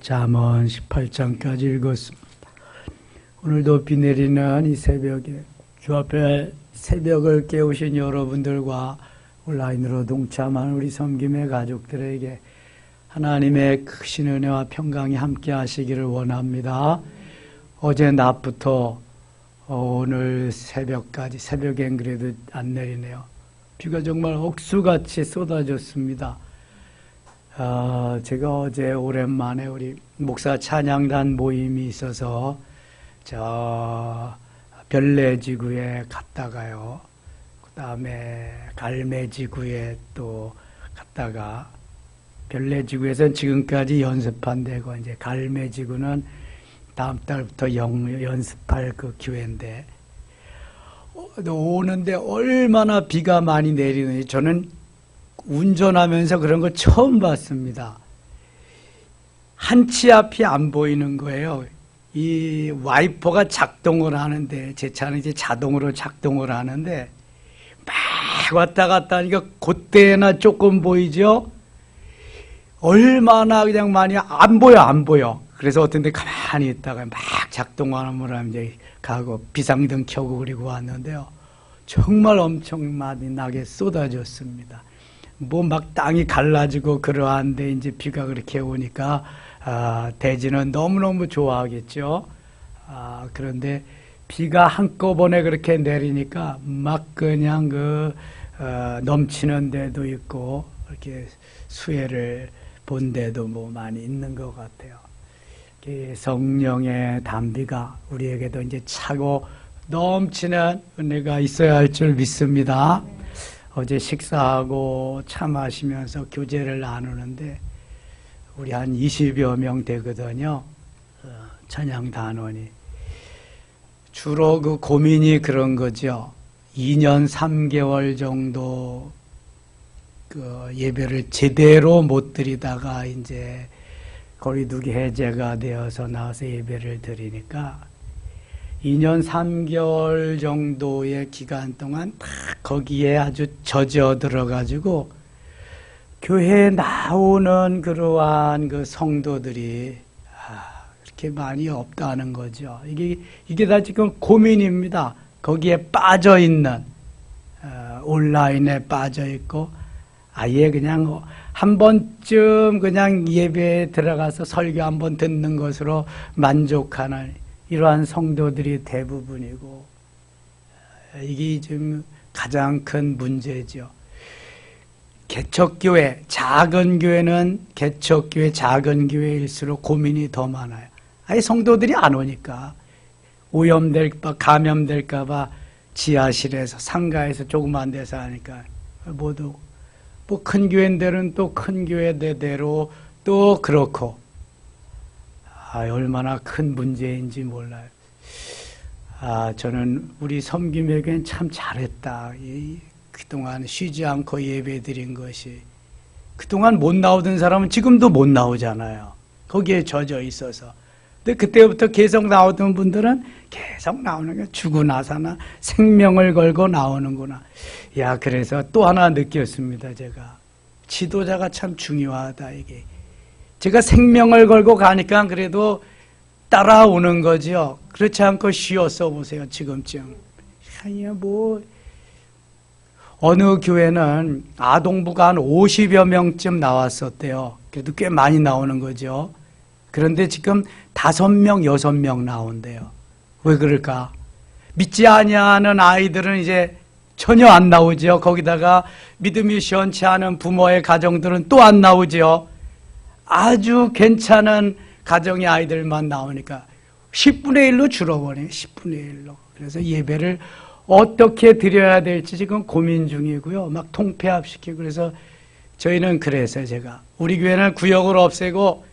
잠언 18장까지 읽었습니다. 오늘도 비 내리는 이 새벽에 주 앞에 새벽을 깨우신 여러분들과 온라인으로 동참한 우리 섬김의 가족들에게 하나님의 크신 은혜와 평강이 함께 하시기를 원합니다. 어제 낮부터 오늘 새벽까지, 새벽엔 그래도 안 내리네요. 비가 정말 억수같이 쏟아졌습니다. 제가 어제 오랜만에 우리 목사 찬양단 모임이 있어서 저 별내지구에 갔다가요. 그 다음에 갈매지구에 또 갔다가 별내지구에서는 지금까지 연습한 데고 이제 갈매지구는 다음 달부터 연습할 그 교회인데 오는데 얼마나 비가 많이 내리는지 저는 운전하면서 그런 거 처음 봤습니다. 한 치 앞이 안 보이는 거예요. 이 와이퍼가 작동을 하는데 제 차는 이제 자동으로 작동을 하는데 막 왔다 갔다 하니까 그때나 조금 보이죠? 얼마나 그냥 많이 안 보여. 그래서 어떤 데 가만히 있다가 막 작동하는 이제 가고 비상등 켜고 그리고 왔는데요. 정말 엄청나게 쏟아졌습니다. 뭐 막 땅이 갈라지고 그러한데 이제 비가 그렇게 오니까 대지는 너무너무 좋아하겠죠. 그런데 비가 한꺼번에 그렇게 내리니까 막 그냥 넘치는 데도 있고 이렇게 수해를 본 데도 뭐 많이 있는 것 같아요. 성령의 담비가 우리에게도 이제 차고 넘치는 은혜가 있어야 할 줄 믿습니다. 어제 식사하고 차 마시면서 교제를 나누는데 우리 한 20여 명 되거든요. 찬양단원이. 주로 그 고민이 그런 거죠. 2년 3개월 정도 그 예배를 제대로 못 드리다가 이제 거리두기 해제가 되어서 나와서 예배를 드리니까 2년 3개월 정도의 기간 동안 다 거기에 아주 젖어 들어가지고 교회에 나오는 그러한 그 성도들이 그렇게 많이 없다는 거죠. 이게 다 지금 고민입니다. 거기에 빠져 있는 온라인에 빠져 있고 아예 그냥 한 번쯤 그냥 예배에 들어가서 설교 한 번 듣는 것으로 만족하는 이러한 성도들이 대부분이고 이게 지금 가장 큰 문제죠. 개척교회, 작은 교회는 개척교회, 작은 교회일수록 고민이 더 많아요. 아예 성도들이 안 오니까 오염될까 봐, 감염될까 봐 지하실에서 상가에서 조그만 데서 하니까 모두 뭐 큰 교회들은 또 큰 교회대로 또 그렇고 얼마나 큰 문제인지 몰라요. 저는 우리 섬김에겐 참 잘했다. 그동안 쉬지 않고 예배 드린 것이. 그동안 못 나오던 사람은 지금도 못 나오잖아요. 거기에 젖어 있어서. 근데 그때부터 계속 나오던 분들은 계속 나오는 게 죽고 나서나 생명을 걸고 나오는구나. 그래서 또 하나 느꼈습니다, 제가. 지도자가 참 중요하다, 이게. 제가 생명을 걸고 가니까 그래도 따라오는 거죠. 그렇지 않고 쉬었어 보세요, 지금쯤. 어느 교회는 아동부가 한 50여 명쯤 나왔었대요. 그래도 꽤 많이 나오는 거죠. 그런데 지금 5명, 6명 나온대요. 왜 그럴까? 믿지 아니하는 아이들은 이제 전혀 안 나오죠. 거기다가 믿음이 시원치 않은 부모의 가정들은 또 안 나오죠. 아주 괜찮은 가정의 아이들만 나오니까 10분의 1로 줄어버려요. 10분의 1로. 그래서 예배를 어떻게 드려야 될지 지금 고민 중이고요. 막 통폐합시키고 그래서 저희는 그래서 제가 우리 교회는 구역을 없애고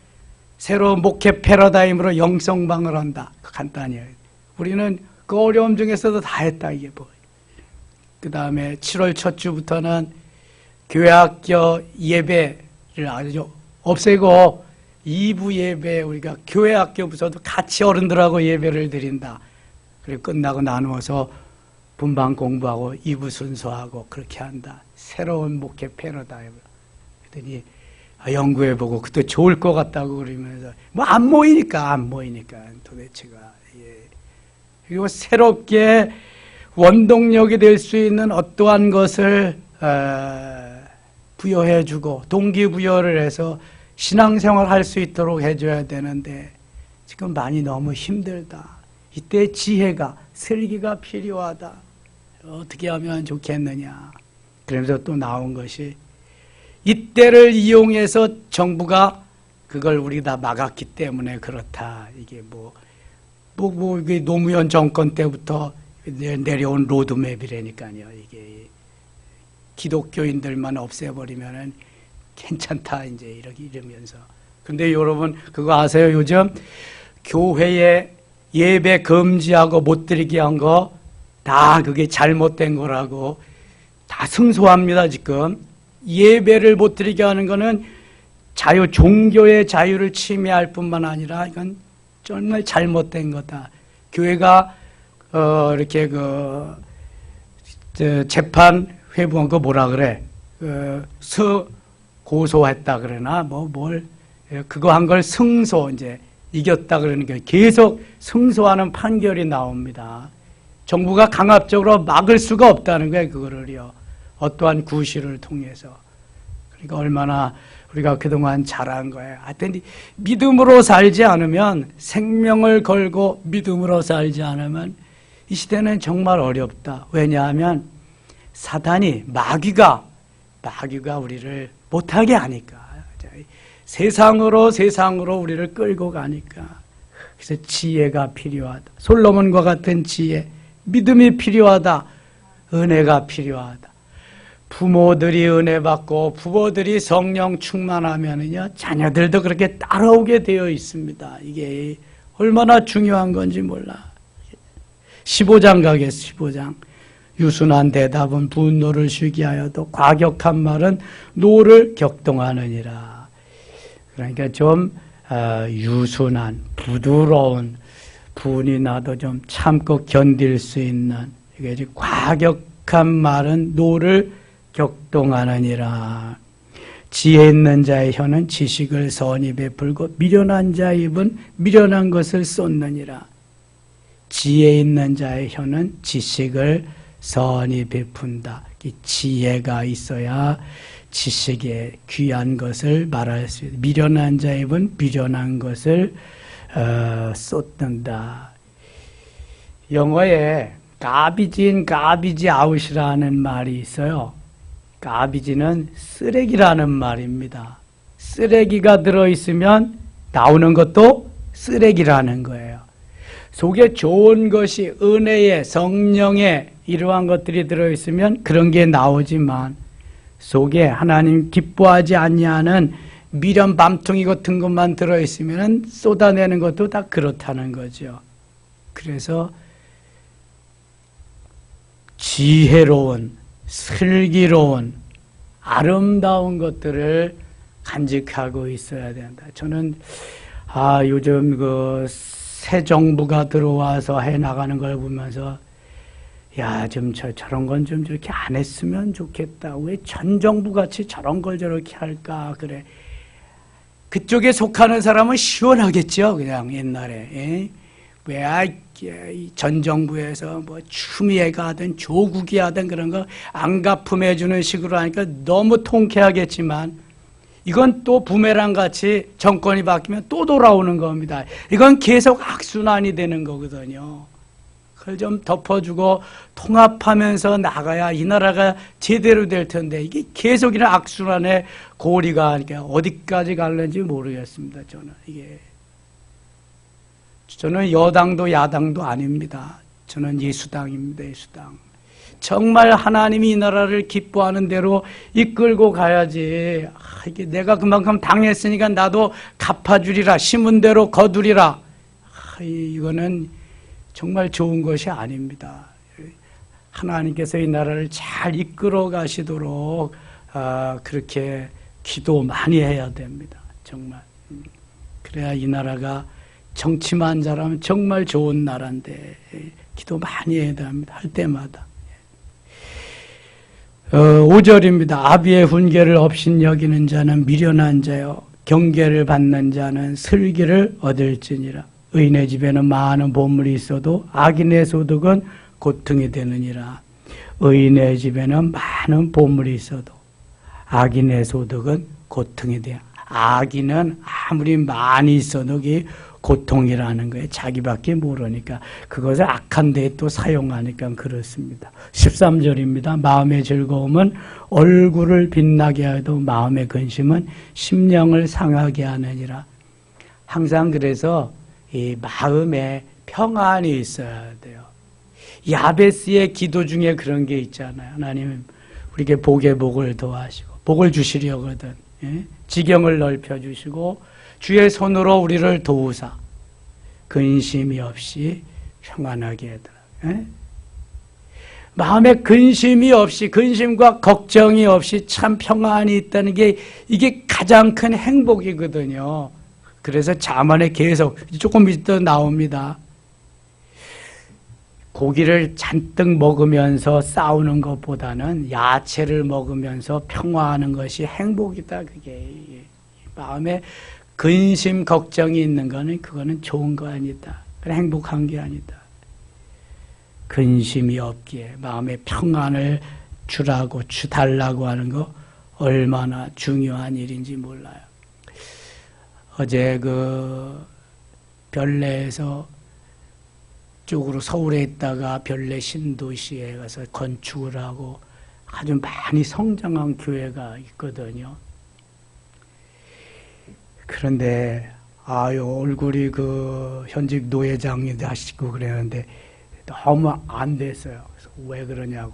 새로 목회 패러다임으로 영성방을 한다. 간단히 해요. 우리는 그 어려움 중에서도 다 했다. 이게 뭐. 그 다음에 7월 첫 주부터는 교회학교 예배를 아주 없애고 2부 예배 우리가 교회학교 부서도 같이 어른들하고 예배를 드린다. 그리고 끝나고 나누어서 분방 공부하고 2부 순서하고 그렇게 한다. 새로운 목회 패러다임을. 그랬더니 연구해보고 그것도 좋을 것 같다고 그러면서 뭐 안 모이니까 도대체가. 예. 그리고 새롭게 원동력이 될 수 있는 어떠한 것을 부여해주고 동기부여를 해서 신앙생활 할 수 있도록 해줘야 되는데 지금 많이 너무 힘들다. 이때 지혜가 슬기가 필요하다. 어떻게 하면 좋겠느냐. 그러면서 또 나온 것이 이때를 이용해서 정부가 그걸 우리 다 막았기 때문에 그렇다. 이게 이게 노무현 정권 때부터 내려온 로드맵이라니까요. 이게 기독교인들만 없애버리면은 괜찮다. 이제 이러면서. 근데 여러분 그거 아세요? 요즘 교회에 예배 금지하고 못 드리게 한 거 다 그게 잘못된 거라고 다 승소합니다. 지금 예배를 못 드리게 하는 거는 종교의 자유를 침해할 뿐만 아니라 이건 정말 잘못된 거다. 교회가 이렇게 재판 회부한 거 뭐라 그래? 고소했다 그러나 그거 한 걸 승소 이제 이겼다 그러는 게 계속 승소하는 판결이 나옵니다. 정부가 강압적으로 막을 수가 없다는 거예요. 그거를요. 어떠한 구실을 통해서. 그러니까 얼마나 우리가 그동안 잘한 거예요. 하여튼 믿음으로 살지 않으면 생명을 걸고 믿음으로 살지 않으면 이 시대는 정말 어렵다. 왜냐하면 사단이 마귀가 우리를 못하게 하니까. 세상으로 우리를 끌고 가니까. 그래서 지혜가 필요하다. 솔로몬과 같은 지혜, 믿음이 필요하다. 은혜가 필요하다. 부모들이 은혜 받고 부모들이 성령 충만하면은요, 자녀들도 그렇게 따라오게 되어 있습니다. 이게 얼마나 중요한 건지 몰라. 15장 가겠습니다. 15장. 유순한 대답은 분노를 쉬게 하여도 과격한 말은 노를 격동하느니라. 그러니까 좀 유순한, 부드러운, 분이 나도 좀 참고 견딜 수 있는, 이게 과격한 말은 노를 격동하느니라. 지혜 있는 자의 혀는 지식을 선히 베풀고 미련한 자의 입은 미련한 것을 쏟느니라. 지혜 있는 자의 혀는 지식을 선히 베푼다. 지혜가 있어야 지식의 귀한 것을 말할 수 있다. 미련한 자의 입은 미련한 것을 쏟는다. 영어에 garbage out이라는 말이 있어요. 가비지는 쓰레기라는 말입니다. 쓰레기가 들어있으면 나오는 것도 쓰레기라는 거예요. 속에 좋은 것이 은혜의 성령의 이러한 것들이 들어있으면 그런 게 나오지만 속에 하나님 기뻐하지 아니하는 미련 밤퉁이 같은 것만 들어있으면 쏟아내는 것도 다 그렇다는 거죠. 그래서 지혜로운, 슬기로운, 아름다운 것들을 간직하고 있어야 된다. 저는 요즘 새 정부가 들어와서 해 나가는 걸 보면서 좀 저런 건 좀 저렇게 안 했으면 좋겠다. 왜 전 정부 같이 저런 걸 저렇게 할까? 그래. 그쪽에 속하는 사람은 시원하겠죠. 그냥 옛날에. 왜 전 정부에서 추미애가 하든 조국이 하든 그런 거 안가품해 주는 식으로 하니까 너무 통쾌하겠지만 이건 또 부메랑 같이 정권이 바뀌면 또 돌아오는 겁니다. 이건 계속 악순환이 되는 거거든요. 그걸 좀 덮어주고 통합하면서 나가야 이 나라가 제대로 될 텐데 이게 계속 이런 악순환의 고리가 어디까지 갈는지 모르겠습니다. 저는 여당도 야당도 아닙니다. 저는 예수당입니다. 예수당. 정말 하나님이 이 나라를 기뻐하는 대로 이끌고 가야지. 이게 내가 그만큼 당했으니까 나도 갚아주리라. 심은 대로 거두리라. 이거는 정말 좋은 것이 아닙니다. 하나님께서 이 나라를 잘 이끌어 가시도록 그렇게 기도 많이 해야 됩니다. 정말. 그래야 이 나라가 정치만 잘하면 정말 좋은 나라인데 기도 많이 해야 됩니다. 할 때마다. 5절입니다. 아비의 훈계를 업신여기는 자는 미련한 자요 경계를 받는 자는 슬기를 얻을지니라. 의인의 집에는 많은 보물이 있어도 악인의 소득은 고통이 되느니라. 의인의 집에는 많은 보물이 있어도 악인의 소득은 고통이 돼요. 악인은 아무리 많이 있어도 그게 고통이라는 거예요. 자기밖에 모르니까. 그것을 악한 데에 또 사용하니까 그렇습니다. 13절입니다. 마음의 즐거움은 얼굴을 빛나게 하여도 마음의 근심은 심령을 상하게 하느니라. 항상 그래서 이 마음에 평안이 있어야 돼요. 야베스의 기도 중에 그런 게 있잖아요. 하나님 우리에게 복의 복을 더하시고 복을 주시려거든. 예? 지경을 넓혀주시고 주의 손으로 우리를 도우사 근심이 없이 평안하게 해더라. 예? 마음에 근심이 없이 근심과 걱정이 없이 참 평안이 있다는 게 이게 가장 큰 행복이거든요. 그래서 잠언에 계속 조금 이따 나옵니다. 고기를 잔뜩 먹으면서 싸우는 것보다는 야채를 먹으면서 평화하는 것이 행복이다. 그게 마음에 근심 걱정이 있는 거는 그거는 좋은 거 아니다. 행복한 게 아니다. 근심이 없기에 마음의 평안을 주라고 달라고 하는 거 얼마나 중요한 일인지 몰라요. 어제 그 별내에서 쪽으로 서울에 있다가 별내 신도시에 가서 건축을 하고 아주 많이 성장한 교회가 있거든요. 그런데 얼굴이 그 현직 노회장이 하시고 그랬는데 너무 안 됐어요. 그래서 왜 그러냐고.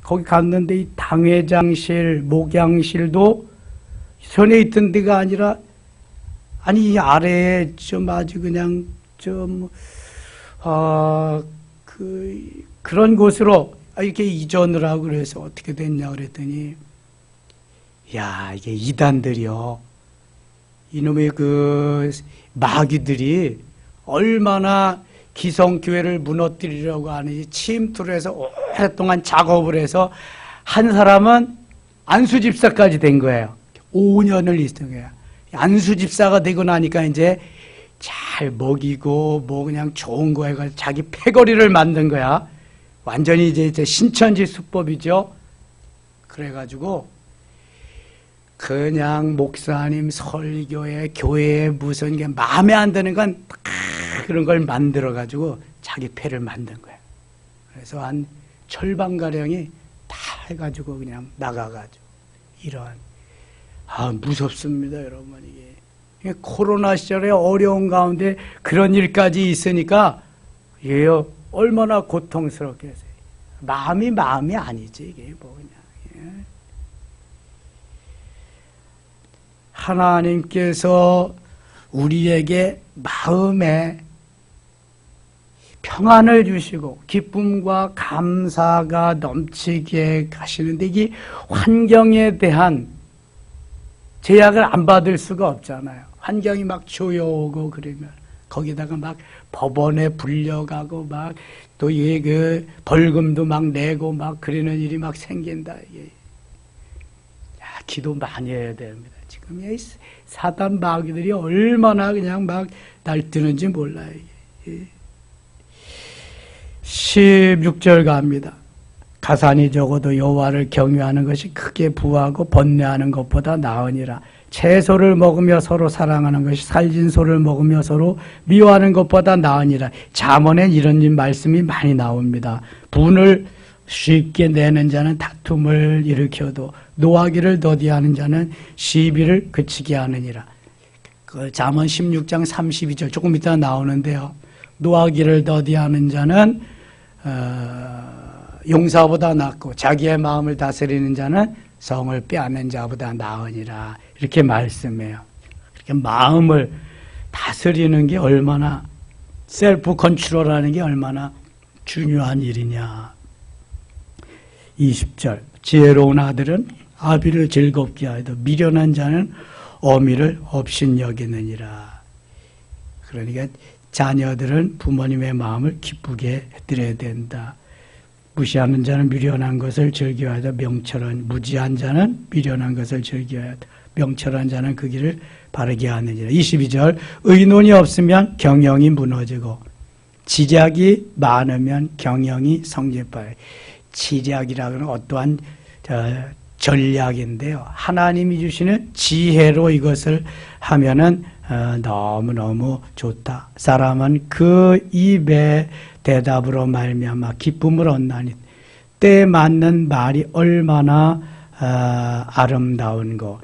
거기 갔는데 이 당회장실, 목양실도 전에 있던 데가 아니라 아니 이 아래에 좀 아주 그냥 좀 그런 곳으로 이렇게 이전을 하고 그래서 어떻게 됐냐 그랬더니 야 이게 이단들이요. 이놈의 그 마귀들이 얼마나 기성교회를 무너뜨리려고 하는지 침투를 해서 오랫동안 작업을 해서 한 사람은 안수집사까지 된 거예요. 5년을 있던 거예요. 안수집사가 되고 나니까 이제 잘 먹이고 뭐 그냥 좋은 거 해가지고 자기 패거리를 만든 거야. 완전히 이제 신천지 수법이죠. 그래가지고 그냥 목사님 설교에 교회에 무슨 게 마음에 안 드는 건 그런 걸 만들어가지고 자기 패를 만든 거예요. 그래서 한 절반가량이 다 해가지고 그냥 나가가지고 이러한 무섭습니다 여러분. 이게 코로나 시절에 어려운 가운데 그런 일까지 있으니까 이게 얼마나 고통스럽겠어요. 마음이 아니지 이게 뭐 그냥. 하나님께서 우리에게 마음에 평안을 주시고 기쁨과 감사가 넘치게 하시는데 이게 환경에 대한 제약을 안 받을 수가 없잖아요. 환경이 막 조여오고 그러면 거기다가 막 법원에 불려가고 막 또 이게 그 벌금도 막 내고 막 그러는 일이 막 생긴다. 이게 기도 많이 해야 됩니다. 지금 이 사단 마귀들이 얼마나 그냥 막 날뛰는지 몰라요. 16절 갑니다. 가산이 적어도 여호와를 경외하는 것이 크게 부하고 번뇌하는 것보다 나으니라. 채소를 먹으며 서로 사랑하는 것이 살진 소를 먹으며 서로 미워하는 것보다 나으니라. 잠언엔 이런 말씀이 많이 나옵니다. 분을 쉽게 내는 자는 다툼을 일으켜도 노하기를 더디하는 자는 시비를 그치게 하느니라. 그 잠언 16장 32절 조금 이따 나오는데요. 노하기를 더디하는 자는 용사보다 낫고 자기의 마음을 다스리는 자는 성을 빼앗는 자보다 나으니라. 이렇게 말씀해요. 이렇게 마음을 다스리는 게 얼마나 셀프 컨트롤하는 게 얼마나 중요한 일이냐. 20절 지혜로운 아들은 아비를 즐겁게 하여도 미련한 자는 어미를 업신여기느니라. 그러니까 자녀들은 부모님의 마음을 기쁘게 해드려야 된다. 무시하는 자는 미련한 것을 즐겨야 하다. 무지한 자는 미련한 것을 즐겨야 하다. 명철한 자는 그 길을 바르게 하느니라. 22절 의논이 없으면 경영이 무너지고 지략이 많으면 경영이 성질바요. 지략이라는 어떠한 전략인데요. 하나님이 주시는 지혜로 이것을 하면은 너무너무 좋다. 사람은 그 입의 대답으로 말미암아 기쁨을 얻나니 때에 맞는 말이 얼마나 아름다운 거.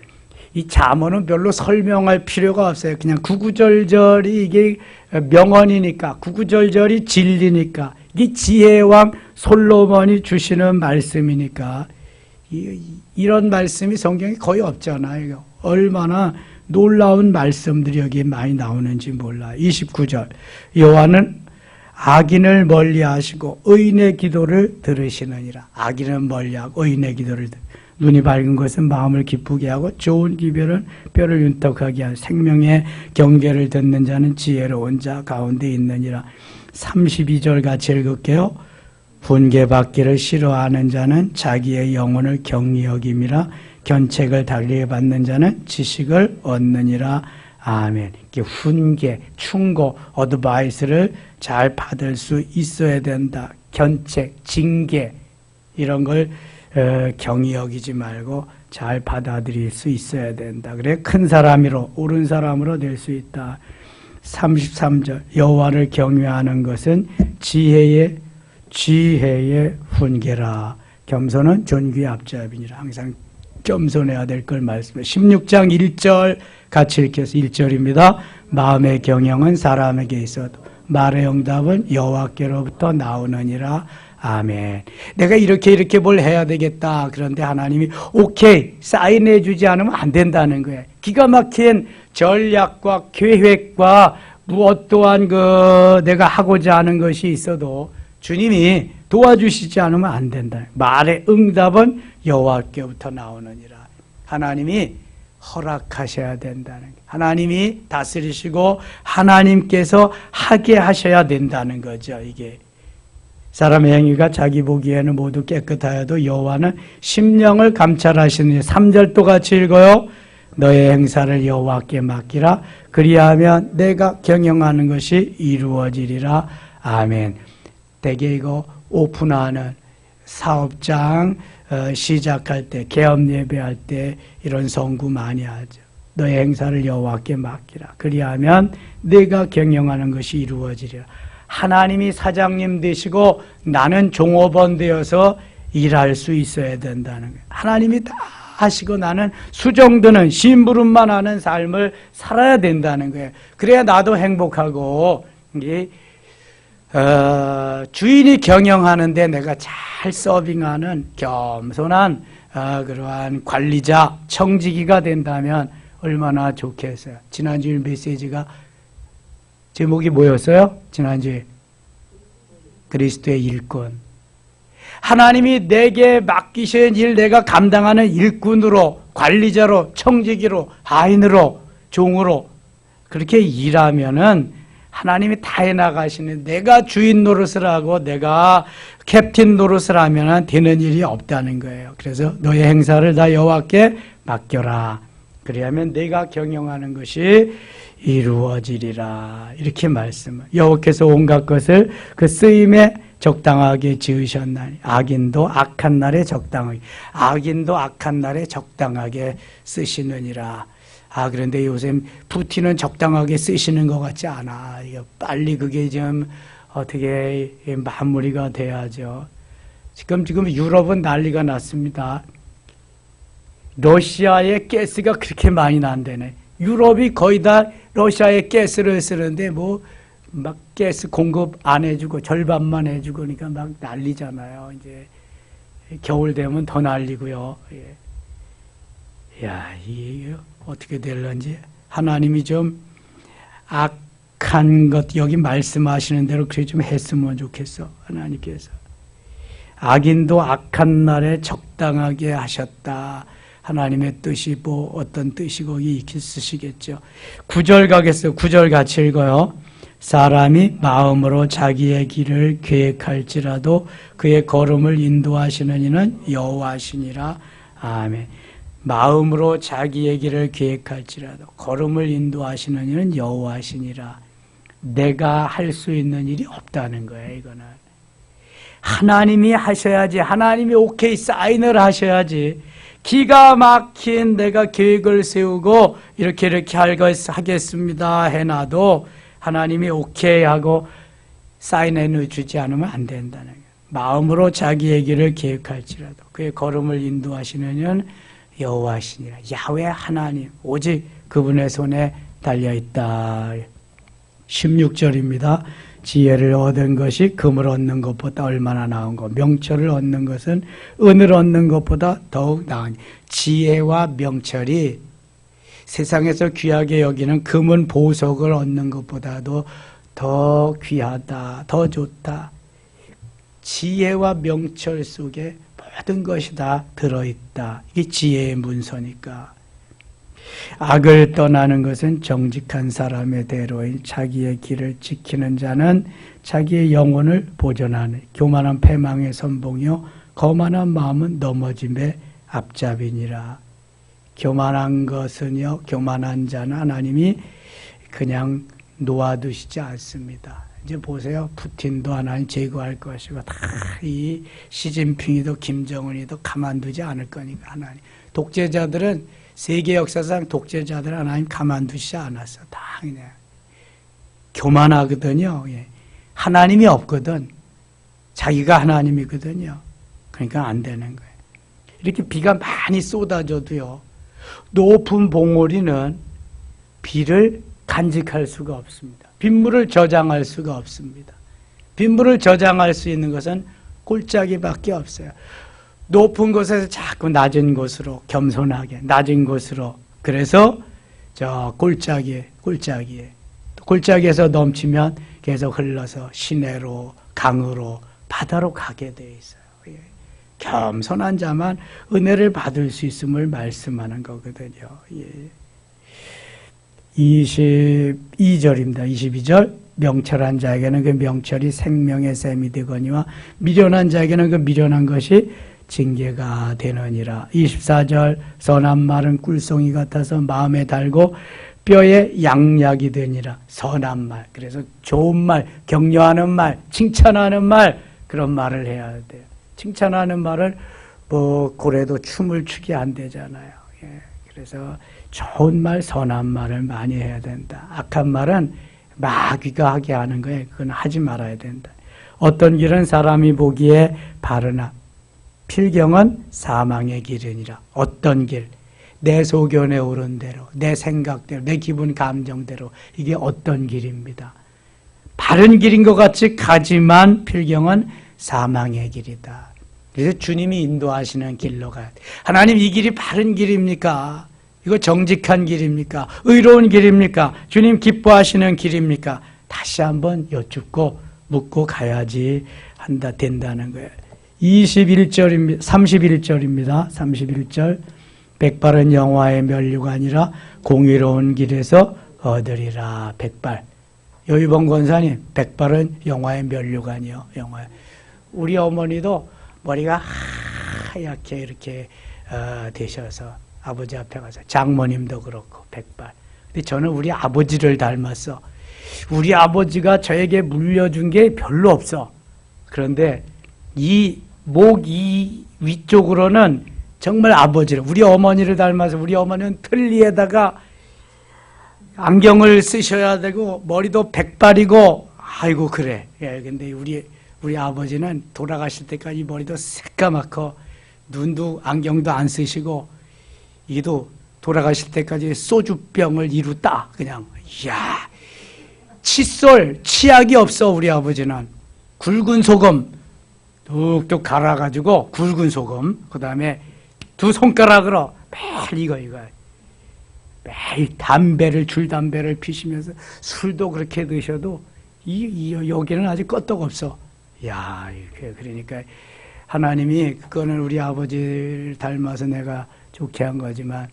이 잠언은 별로 설명할 필요가 없어요. 그냥 구구절절이 이게 명언이니까, 구구절절이 진리니까, 이게 지혜왕 솔로몬이 주시는 말씀이니까, 이런 말씀이 성경에 거의 없잖아요. 얼마나 놀라운 말씀들이 여기에 많이 나오는지 몰라요. 29절 여호와는 악인을 멀리하시고 의인의 기도를 들으시느니라. 악인은 멀리하고 의인의 기도를 눈이 밝은 것은 마음을 기쁘게 하고 좋은 기별은 뼈를 윤떡하게 하는 생명의 경계를 듣는 자는 지혜로운 자 가운데 있느니라. 32절 같이 읽을게요. 분개받기를 싫어하는 자는 자기의 영혼을 경히 여김이라. 견책을 달리 받는 자는 지식을 얻느니라. 아멘. 훈계, 충고, 어드바이스를 잘 받을 수 있어야 된다. 견책, 징계 이런 걸 경히 여기지 말고 잘 받아들일 수 있어야 된다. 그래 큰 사람으로 옳은 사람으로 될 수 있다. 33절 여호와를 경외하는 것은 지혜의 훈계라. 겸손은 존귀의 앞잡이니라. 항상 겸손해야 될 걸 말씀해. 16장 1절 같이 읽겠습니다. 1절입니다. 마음의 경영은 사람에게 있어도 말의 응답은 여호와께로부터 나오느니라. 아멘. 내가 이렇게 뭘 해야 되겠다. 그런데 하나님이 오케이 사인해 주지 않으면 안 된다는 거예요. 기가 막힌 전략과 계획과 무엇 또한 내가 하고자 하는 것이 있어도 주님이 도와주시지 않으면 안 된다. 말의 응답은 여호와께부터 나오느니라. 하나님이 허락하셔야 된다는 거예요. 하나님이 다스리시고 하나님께서 하게 하셔야 된다는 거죠. 이게 사람의 행위가 자기 보기에는 모두 깨끗하여도 여호와는 심령을 감찰하시느니. 3절 또 같이 읽어요. 너의 행사를 여호와께 맡기라. 그리하면 내가 경영하는 것이 이루어지리라. 아멘. 대개 이거 오픈하는 사업장 시작할 때, 개업 예배할 때 이런 선구 많이 하죠. 너의 행사를 여호와께 맡기라. 그리하면 내가 경영하는 것이 이루어지리라. 하나님이 사장님 되시고 나는 종업원 되어서 일할 수 있어야 된다는 거예요. 하나님이 다 하시고 나는 수정드는 심부름만 하는 삶을 살아야 된다는 거예요. 그래야 나도 행복하고 주인이 경영하는데 내가 잘 서빙하는 겸손한 그러한 관리자, 청지기가 된다면 얼마나 좋겠어요. 지난주일 메시지가 제목이 뭐였어요? 지난주에 그리스도의 일꾼. 하나님이 내게 맡기신 일 내가 감당하는 일꾼으로, 관리자로, 청지기로, 하인으로, 종으로 그렇게 일하면은 하나님이 다 해나가시는, 내가 주인 노릇을 하고 내가 캡틴 노릇을 하면 되는 일이 없다는 거예요. 그래서 너의 행사를 다 여호와께 맡겨라. 그리하면 내가 경영하는 것이 이루어지리라. 이렇게 말씀을. 여호와께서 온갖 것을 그 쓰임에 적당하게 지으셨나니 악인도 악한 날에 적당하게, 악인도 악한 날에 적당하게 쓰시느니라. 그런데 요새 푸틴은 적당하게 쓰시는 것 같지 않아. 이거 빨리 그게 좀 어떻게 마무리가 돼야죠. 지금 유럽은 난리가 났습니다. 러시아의 가스가 그렇게 많이 난다네. 유럽이 거의 다 러시아의 가스를 쓰는데 막 가스 공급 안 해주고 절반만 해주고 그러니까 막 난리잖아요. 이제 겨울 되면 더 난리고요. 야, 이게 어떻게 될런지 하나님이 좀 악한 것 여기 말씀하시는 대로 그렇게 좀 했으면 좋겠어. 하나님께서 악인도 악한 날에 적당하게 하셨다. 하나님의 뜻이 어떤 뜻이 거기 있으시겠죠. 9절 가겠어요. 9절 같이 읽어요. 사람이 마음으로 자기의 길을 계획할지라도 그의 걸음을 인도하시는 이는 여호와시니라. 아멘. 마음으로 자기의 길을 계획할지라도 걸음을 인도하시는 이는 여호와시니라. 내가 할 수 있는 일이 없다는 거예요. 이거는 하나님이 하셔야지. 하나님이 오케이 사인을 하셔야지. 기가 막힌 내가 계획을 세우고 이렇게 하겠습니다 해놔도 하나님이 오케이 하고 사인해 주지 않으면 안 된다는 거예요. 마음으로 자기의 길을 계획할지라도 그의 걸음을 인도하시는 이는 여호와시니라. 야훼 하나님 오직 그분의 손에 달려있다. 16절입니다. 지혜를 얻은 것이 금을 얻는 것보다 얼마나 나은 것, 명철을 얻는 것은 은을 얻는 것보다 더욱 나으니. 지혜와 명철이 세상에서 귀하게 여기는 금은 보석을 얻는 것보다도 더 귀하다, 더 좋다. 지혜와 명철 속에 모든 것이 다 들어있다. 이게 지혜의 문서니까. 악을 떠나는 것은 정직한 사람의 대로인 자기의 길을 지키는 자는 자기의 영혼을 보존하는. 교만한 패망의 선봉이요 거만한 마음은 넘어짐의 앞잡이니라. 교만한 것은요, 교만한 자는 하나님이 그냥 놓아두시지 않습니다. 이제 보세요. 푸틴도 하나님 제거할 것이고 다 이 시진핑이도 김정은이도 가만두지 않을 거니까 하나님. 독재자들은 세계 역사상 독재자들 하나님 가만두시지 않았어. 다 그냥 교만하거든요. 예. 하나님이 없거든. 자기가 하나님이거든요. 그러니까 안 되는 거예요. 이렇게 비가 많이 쏟아져도요, 높은 봉우리는 비를 간직할 수가 없습니다. 빗물을 저장할 수가 없습니다. 빗물을 저장할 수 있는 것은 골짜기밖에 없어요. 높은 곳에서 자꾸 낮은 곳으로, 겸손하게 낮은 곳으로. 그래서 저 골짜기에서 넘치면 계속 흘러서 시내로, 강으로, 바다로 가게 돼 있어요. 예. 겸손한 자만 은혜를 받을 수 있음을 말씀하는 거거든요. 예. 22절입니다. 22절. 명철한 자에게는 그 명철이 생명의 샘이 되거니와 미련한 자에게는 그 미련한 것이 징계가 되느니라. 24절. 선한 말은 꿀송이 같아서 마음에 달고 뼈에 양약이 되니라. 선한 말. 그래서 좋은 말, 격려하는 말, 칭찬하는 말, 그런 말을 해야 돼요. 칭찬하는 말을 고래도 춤을 추게 안 되잖아요. 예. 그래서 좋은 말, 선한 말을 많이 해야 된다. 악한 말은 마귀가 하게 하는 거예요. 그건 하지 말아야 된다. 어떤 길은 사람이 보기에 바르나 필경은 사망의 길이니라. 어떤 길, 내 소견에 오른 대로, 내 생각대로, 내 기분 감정대로, 이게 어떤 길입니다. 바른 길인 것 같이 가지만 필경은 사망의 길이다. 그래서 주님이 인도하시는 길로 가야 돼. 하나님, 이 길이 바른 길입니까? 이거 정직한 길입니까? 의로운 길입니까? 주님 기뻐하시는 길입니까? 다시 한번 여쭙고 묻고 가야지 된다는 거예요. 31절입니다. 31절. 백발은 영화의 면류가 아니라 공의로운 길에서 얻으리라. 백발. 여의봉 권사님, 백발은 영화의 면류가 아니요. 영화. 우리 어머니도 머리가 하얗게 이렇게 되셔서 아버지 앞에 가서, 장모님도 그렇고 백발. 근데 저는 우리 아버지를 닮았어. 우리 아버지가 저에게 물려준 게 별로 없어. 그런데 이 목 이 위쪽으로는 정말 아버지를, 우리 어머니를 닮아서, 우리 어머니는 틀니에다가 안경을 쓰셔야 되고 머리도 백발이고, 아이고 그래. 예, 근데 우리 아버지는 돌아가실 때까지 머리도 새까맣고 눈도 안경도 안 쓰시고, 이도 돌아가실 때까지 소주병을 이루다 그냥. 이야, 칫솔, 치약이 없어. 우리 아버지는 굵은 소금 뚝뚝 갈아가지고, 굵은 소금, 그 다음에 두 손가락으로 매일 이거 매일 줄담배를 피시면서 술도 그렇게 드셔도 여기는 아직 끄떡 없어. 야, 그러니까 하나님이, 그거는 우리 아버지를 닮아서 내가 좋게 한 거지만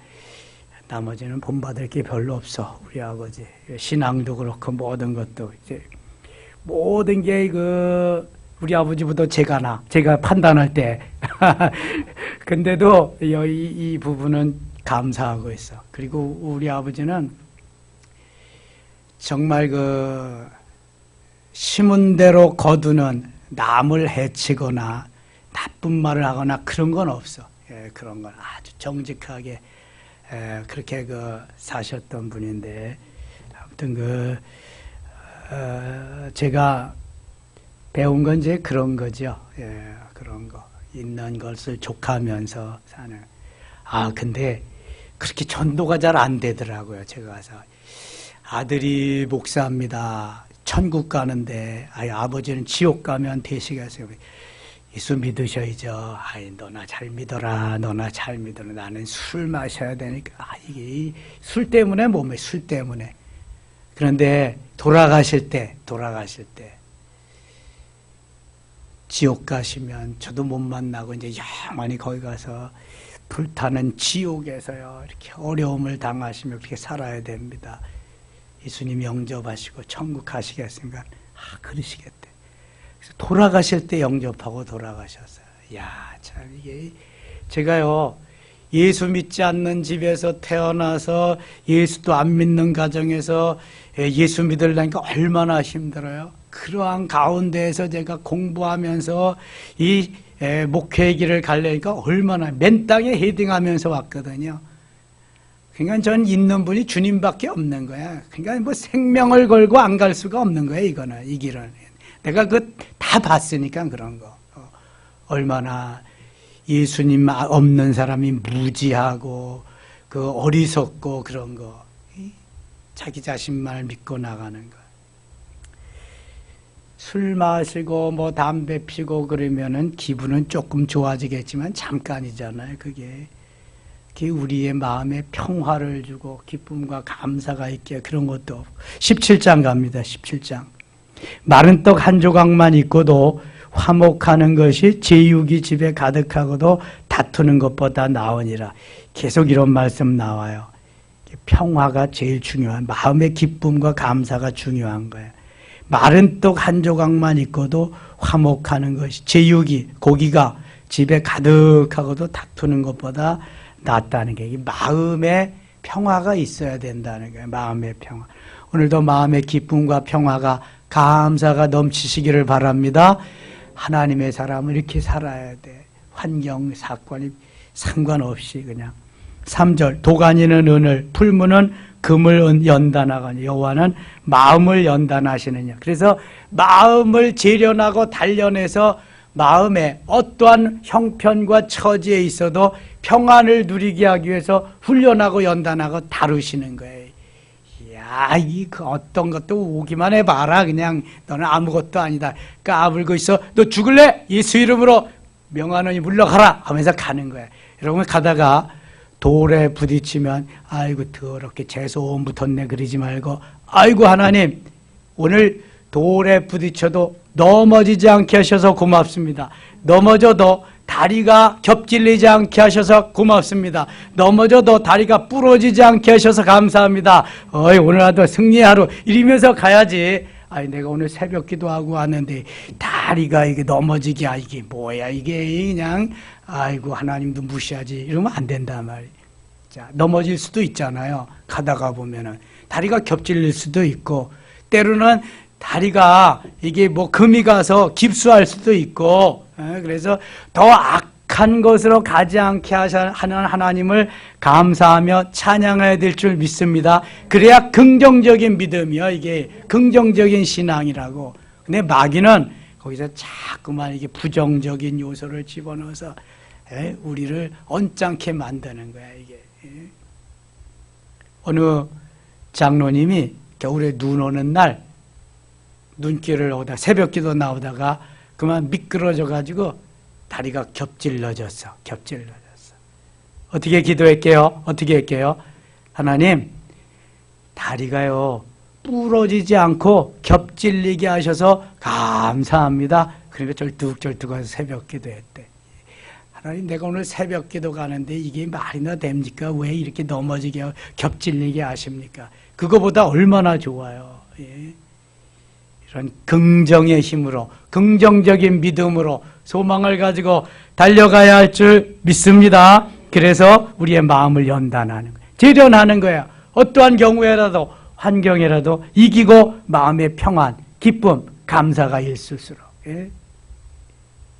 나머지는 본받을 게 별로 없어. 우리 아버지 신앙도 그렇고 모든 것도 이제 모든 게 우리 아버지보다 제가 판단할 때 근데도 이 부분은 감사하고 있어. 그리고 우리 아버지는 정말 심은 대로 거두는, 남을 해치거나 나쁜 말을 하거나 그런 건 없어. 그런 건 아주 정직하게 그렇게 사셨던 분인데, 아무튼 제가 배운 건 이제 그런 거죠. 그런 거 있는 것을 족하면서 사는. 근데 그렇게 전도가 잘 안 되더라고요. 제가 가서 아들이 목사입니다. 천국 가는데 아버지는 지옥 가면 대식하세요. 예수 믿으셔야죠. 너나 잘 믿어라. 너나 잘 믿어라. 나는 술 마셔야 되니까. 이게 술 때문에 몸에 술 때문에. 그런데 돌아가실 때 지옥 가시면 저도 못 만나고 이제 영원히 거기 가서 불타는 지옥에서요 이렇게 어려움을 당하시며 그렇게 살아야 됩니다. 예수님 영접하시고 천국 가시겠습니까? 그러시겠대. 그래서 돌아가실 때 영접하고 돌아가셨어요. 참 이게 제가요 예수 믿지 않는 집에서 태어나서 예수도 안 믿는 가정에서 예수 믿으려니까 얼마나 힘들어요. 그러한 가운데에서 제가 공부하면서 이 목회의 길을 가려니까 얼마나 맨 땅에 헤딩하면서 왔거든요. 그러니까 전 있는 분이 주님밖에 없는 거야. 그러니까 뭐 생명을 걸고 안 갈 수가 없는 거야. 이거는 이 길은 내가 다 봤으니까 그런 거. 얼마나 예수님 없는 사람이 무지하고 어리석고 그런 거. 자기 자신만 믿고 나가는 거. 술 마시고 뭐 담배 피고 그러면은 기분은 조금 좋아지겠지만 잠깐이잖아요. 그게 우리의 마음에 평화를 주고 기쁨과 감사가 있게 그런 것도 없고. 17장 갑니다. 17장. 마른 떡 한 조각만 있고도 화목하는 것이 제육이 집에 가득하고도 다투는 것보다 나으니라. 계속 이런 말씀 나와요. 평화가 제일 중요한, 마음의 기쁨과 감사가 중요한 거예요. 마른 떡 한 조각만 있고도 화목하는 것이, 제육이, 고기가 집에 가득하고도 다투는 것보다 낫다는 게, 마음의 평화가 있어야 된다는 거예요. 마음의 평화. 오늘도 마음의 기쁨과 평화가, 감사가 넘치시기를 바랍니다. 하나님의 사람은 이렇게 살아야 돼. 환경, 사건이 상관없이 그냥. 3절, 도가니는 은을, 풀무는 금을 연단하거니 여호와는 마음을 연단하시느냐. 그래서 마음을 재련하고 단련해서 마음에 어떠한 형편과 처지에 있어도 평안을 누리게 하기 위해서 훈련하고 연단하고 다루시는 거예요. 이야, 어떤 것도 오기만 해봐라. 그냥 너는 아무것도 아니다. 까불고 있어. 너 죽을래? 예수 이름으로 명하노니 물러가라 하면서 가는 거야. 여러분 가다가 돌에 부딪히면 아이고 더럽게 재수없음 붙었네 그러지 말고, 아이고 하나님 오늘 돌에 부딪혀도 넘어지지 않게 하셔서 고맙습니다. 넘어져도 다리가 겹질리지 않게 하셔서 고맙습니다. 넘어져도 다리가 부러지지 않게 하셔서 감사합니다. 오늘 하루 승리의 하루 이러면서 가야지. 내가 오늘 새벽 기도하고 왔는데 다리가 이게 넘어지기, 이게 뭐야 이게 그냥 아이고 하나님도 무시하지 이러면 안 된단 말이에요. 자, 넘어질 수도 있잖아요. 가다가 보면은 다리가 겹질릴 수도 있고, 때로는 다리가 이게 뭐 금이 가서 깁스할 수도 있고, 그래서 더 악한 것으로 가지 않게 하는 하나님을 감사하며 찬양해야 될 줄 믿습니다. 그래야 긍정적인 믿음이요. 이게 긍정적인 신앙이라고. 근데 마귀는 거기서 자꾸만 이게 부정적인 요소를 집어넣어서 우리를 언짢게 만드는 거야, 이게. 어느 장로님이 겨울에 눈 오는 날 눈길을 오다 새벽 기도 나오다가 그만 미끄러져 가지고 다리가 겹질러졌어. 어떻게 기도할게요? 어떻게 할게요? 하나님, 다리가요 부러지지 않고 겹질리게 하셔서 감사합니다. 그러니까 절뚝절뚝해서 새벽 기도했대. 하나님, 내가 오늘 새벽기도 가는데 이게 말이나 됩니까? 왜 이렇게 넘어지게 겹질리게 하십니까? 그거보다 얼마나 좋아요. 예. 이런 긍정의 힘으로, 긍정적인 믿음으로 소망을 가지고 달려가야 할 줄 믿습니다. 그래서 우리의 마음을 연단하는 거예요. 재련하는 거예요. 어떠한 경우에라도, 환경에라도 이기고 마음의 평안, 기쁨, 감사가 있을수록. 예?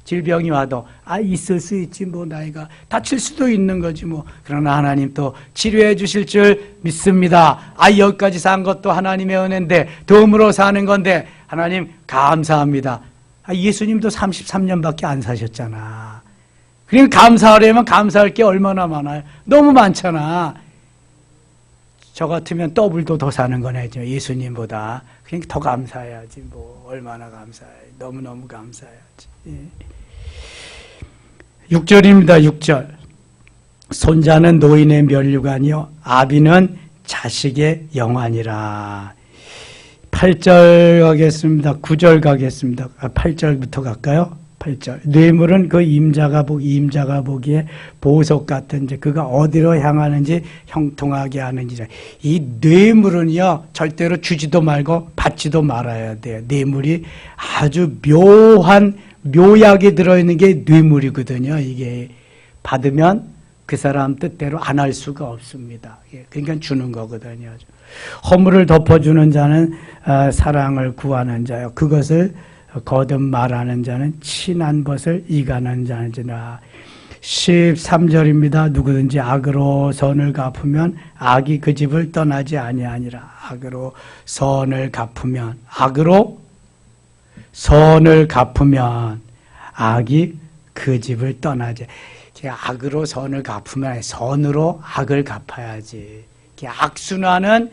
질병이 와도 있을 수 있지, 뭐 나이가 다칠 수도 있는 거지 뭐. 그러나 하나님 또 치료해 주실 줄 믿습니다. 여기까지 산 것도 하나님의 은혜인데, 덤으로 사는 건데 하나님 감사합니다. 예수님도 33년밖에 안 사셨잖아. 그러니까 감사하려면 감사할 게 얼마나 많아요. 너무 많잖아. 저 같으면 더블도 더 사는 거네, 예수님보다. 그러니까 더 감사해야지, 뭐. 얼마나 감사해. 너무너무 감사해야지. 예. 6절입니다, 6절. 손자는 노인의 면류관이요, 아비는 자식의 영안이라. 8절 가겠습니다. 9절 가겠습니다. 8절부터 갈까요? 8절. 뇌물은 그 임자가 보기에 보석 같은지 그가 어디로 향하는지 형통하게 하는지라. 이 뇌물은요, 절대로 주지도 말고 받지도 말아야 돼요. 뇌물이 아주 묘한 묘약이 들어있는 게 뇌물이거든요. 이게 받으면 그 사람 뜻대로 안 할 수가 없습니다. 그러니까 주는 거거든요. 허물을 덮어주는 자는 사랑을 구하는 자요, 그것을 거듭 말하는 자는 친한 것을 이가는 자니라. 13절입니다. 누구든지 악으로 선을 갚으면 악이 그 집을 떠나지 아니하니라. 악으로 선을 갚으면, 악으로 선을 갚으면 악이 그 집을 떠나지. 악으로 선을 갚으면 선으로 악을 갚아야지. 악순환은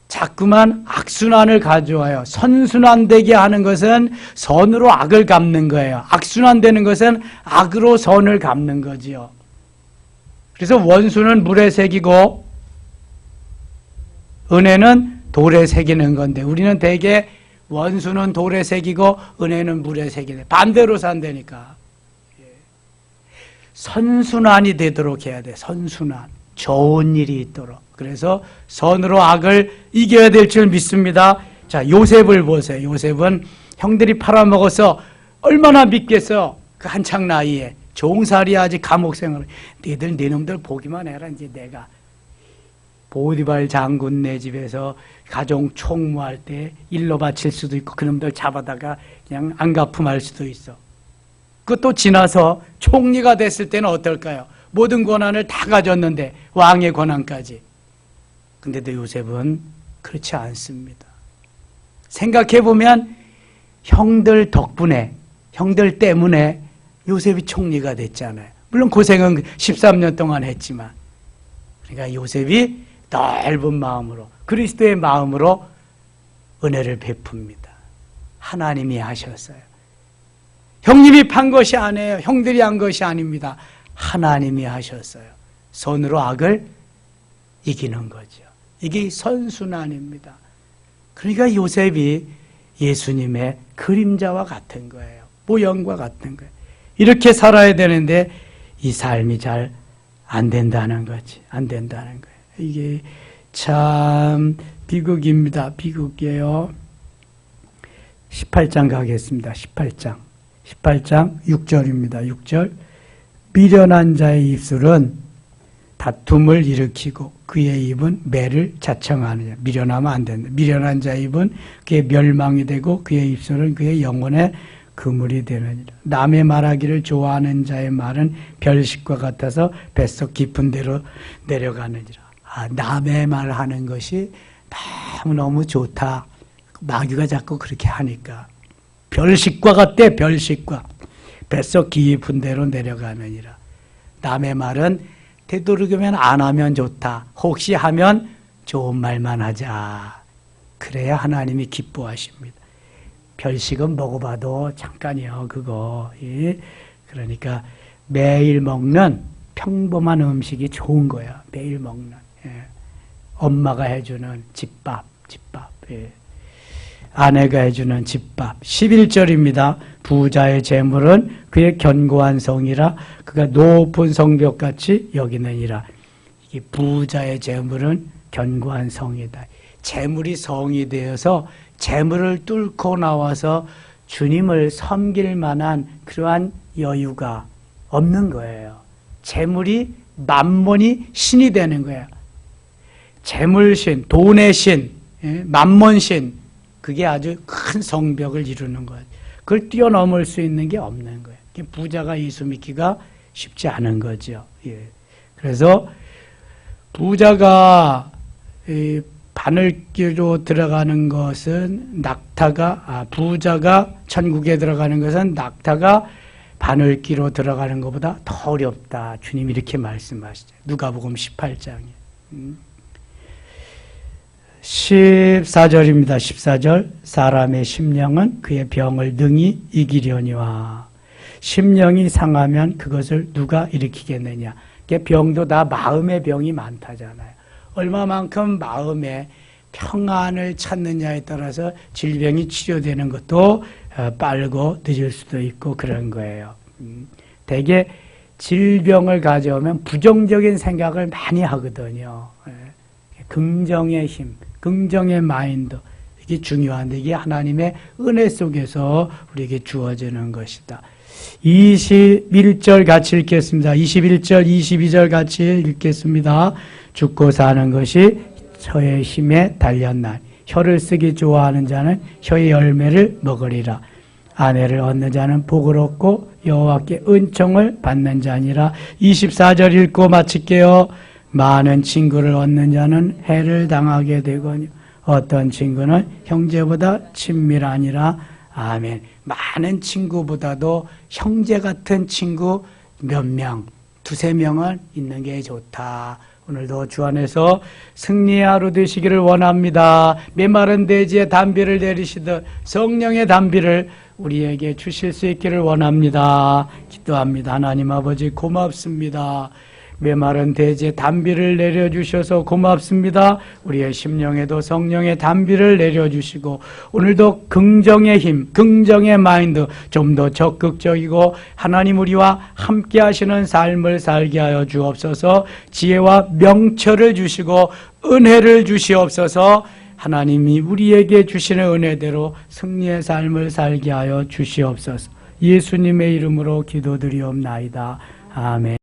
자꾸만 악순환을 가져와요. 선순환되게 하는 것은 선으로 악을 갚는 거예요. 악순환되는 것은 악으로 선을 갚는 거지요. 그래서 원수는 물에 새기고 은혜는 돌에 새기는 건데, 우리는 대개 원수는 돌에 새기고 은혜는 물에 새기네. 반대로 산다니까. 선순환이 되도록 해야 돼. 선순환. 좋은 일이 있도록. 그래서 선으로 악을 이겨야 될 줄 믿습니다. 자, 요셉을 보세요. 요셉은 형들이 팔아먹어서 얼마나 믿겠어. 그 한창 나이에 종살이하지, 감옥생활. 너희들 네 놈들 보기만 해라. 이제 내가 보디발 장군 내 집에서 가정 총무할 때 일로 바칠 수도 있고, 그놈들 잡아다가 그냥 안가품할 수도 있어. 그것도 지나서 총리가 됐을 때는 어떨까요? 모든 권한을 다 가졌는데, 왕의 권한까지. 근데도 요셉은 그렇지 않습니다. 생각해보면 형들 덕분에, 형들 때문에 요셉이 총리가 됐잖아요. 물론 고생은 13년 동안 했지만. 그러니까 요셉이 넓은 마음으로, 그리스도의 마음으로 은혜를 베풉니다. 하나님이 하셨어요. 형님이 판 것이 아니에요. 형들이 한 것이 아닙니다. 하나님이 하셨어요. 선으로 악을 이기는 거죠. 이게 선순환입니다. 그러니까 요셉이 예수님의 그림자와 같은 거예요. 모형과 같은 거예요. 이렇게 살아야 되는데 이 삶이 잘 안 된다는 거지. 안 된다는 거예요. 이게 참 비극입니다. 비극이에요. 18장 가겠습니다. 18장 6절입니다. 6절. 미련한 자의 입술은 다툼을 일으키고 그의 입은 매를 자청하느냐. 미련하면 안 된다. 미련한 자의 입은 그의 멸망이 되고 그의 입술은 그의 영혼의 그물이 되느니라. 남의 말하기를 좋아하는 자의 말은 별식과 같아서 뱃속 깊은 데로 내려가느니라. 남의 말하는 것이 너무너무 좋다. 마귀가 자꾸 그렇게 하니까. 별식과 같대. 별식과. 뱃속 깊은 데로 내려가느니라. 남의 말은 되도록이면 안 하면 좋다. 혹시 하면 좋은 말만 하자. 그래야 하나님이 기뻐하십니다. 별식은 먹어봐도 잠깐이요, 그거. 예? 그러니까 매일 먹는 평범한 음식이 좋은 거야. 매일 먹는. 예. 엄마가 해주는 집밥. 예. 아내가 해주는 집밥. 11절입니다. 부자의 재물은 그의 견고한 성이라 그가 높은 성벽같이 여기느니라. 이 부자의 재물은 견고한 성이다. 재물이 성이 되어서 재물을 뚫고 나와서 주님을 섬길 만한 그러한 여유가 없는 거예요. 재물이 만몬이 신이 되는 거예요. 재물신, 돈의 신, 만몬신, 그게 아주 큰 성벽을 이루는 거예요. 그걸 뛰어넘을 수 있는 게 없는 거예요. 부자가 예수 믿기가 쉽지 않은 거죠. 예. 그래서 부자가 바늘기로 들어가는 것은 부자가 천국에 들어가는 것은 낙타가 바늘기로 들어가는 것보다 더 어렵다. 주님이 이렇게 말씀하시죠. 누가복음 18장에. 14절입니다. 14절. 사람의 심령은 그의 병을 능히 이기려니와. 심령이 상하면 그것을 누가 일으키겠느냐. 병도 다 마음의 병이 많다잖아요. 얼마만큼 마음에 평안을 찾느냐에 따라서 질병이 치료되는 것도 빠르고 늦을 수도 있고 그런 거예요. 대개 질병을 가져오면 부정적인 생각을 많이 하거든요. 긍정의 힘, 긍정의 마인드, 이게 중요한데 이게 하나님의 은혜 속에서 우리에게 주어지는 것이다. 21절 같이 읽겠습니다. 21절, 22절 같이 읽겠습니다. 죽고 사는 것이 혀의 힘에 달렸나니 혀를 쓰기 좋아하는 자는 혀의 열매를 먹으리라. 아내를 얻는 자는 복을 얻고 여호와께 은총을 받는 자니라. 24절 읽고 마칠게요. 많은 친구를 얻는 자는 해를 당하게 되거니와 어떤 친구는 형제보다 친밀하니라. 아멘. 많은 친구보다도 형제 같은 친구 몇 명, 두세 명은 있는 게 좋다. 오늘도 주 안에서 승리의 하루 되시기를 원합니다. 메마른 대지에 단비를 내리시듯 성령의 단비를 우리에게 주실 수 있기를 원합니다. 기도합니다. 하나님 아버지 고맙습니다. 메마른 대지에 단비를 내려주셔서 고맙습니다. 우리의 심령에도 성령의 단비를 내려주시고 오늘도 긍정의 힘, 긍정의 마인드 좀 더 적극적이고 하나님 우리와 함께 하시는 삶을 살게 하여 주옵소서. 지혜와 명철을 주시고 은혜를 주시옵소서. 하나님이 우리에게 주시는 은혜대로 승리의 삶을 살게 하여 주시옵소서. 예수님의 이름으로 기도드리옵나이다. 아멘.